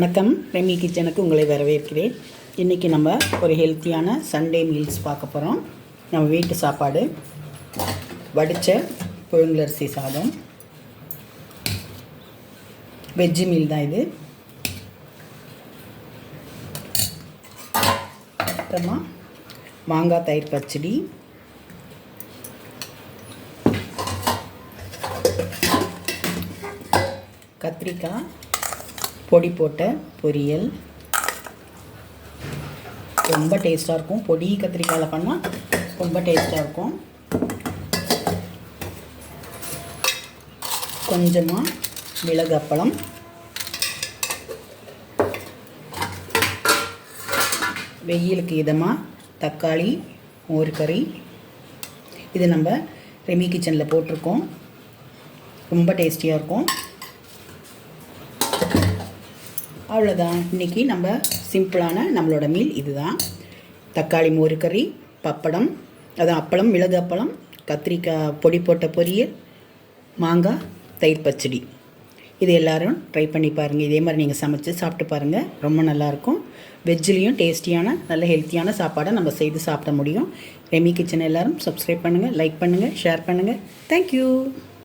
வணக்கம், ரெமி கிச்சனுக்கு உங்களை வரவேற்கிறேன். இன்றைக்கி நம்ம ஒரு ஹெல்த்தியான சண்டே மீல்ஸ் பார்க்க போகிறோம். நம்ம வீட்டு சாப்பாடு வடித்த புழுங்கலரிசி சாதம், வெஜ்ஜு மீல் தான் இது. அப்புறமா மாங்காய் தயிர் பச்சடி, கத்திரிக்காய் பொடி போட்ட பொரியல். ரொம்ப டேஸ்ட்டாக இருக்கும். பொடி கத்திரிக்காயில் பண்ணால் ரொம்ப டேஸ்ட்டாக இருக்கும். கொஞ்சமாக மிளகு அப்பளம், வெயிலுக்கு இதமாக தக்காளி மோர் கறி. இது நம்ம ரெமி கிச்சனில் போட்டிருக்கோம். ரொம்ப டேஸ்டியாக இருக்கும். அவ்வளோதான். இன்றைக்கி நம்ம சிம்பிளான நம்மளோட மீல் இதுதான். தக்காளி மோர் கறி, பப்படம், அதான் அப்பளம், மிளகு அப்பளம், கத்திரிக்காய் பொடி போட்ட பொரியல், மாங்காய் தயிர் பச்சடி. இது எல்லோரும் ட்ரை பண்ணி பாருங்கள். இதே மாதிரி நீங்கள் சமைச்சு சாப்பிட்டு பாருங்கள். ரொம்ப நல்லாயிருக்கும். வெஜ்ஜிலையும் டேஸ்டியான நல்ல ஹெல்த்தியான சாப்பாடை நம்ம செய்து சாப்பிட முடியும். ரெமி கிச்சன் எல்லோரும் சப்ஸ்கிரைப் பண்ணுங்கள், லைக் பண்ணுங்கள், ஷேர் பண்ணுங்கள். தேங்க்யூ.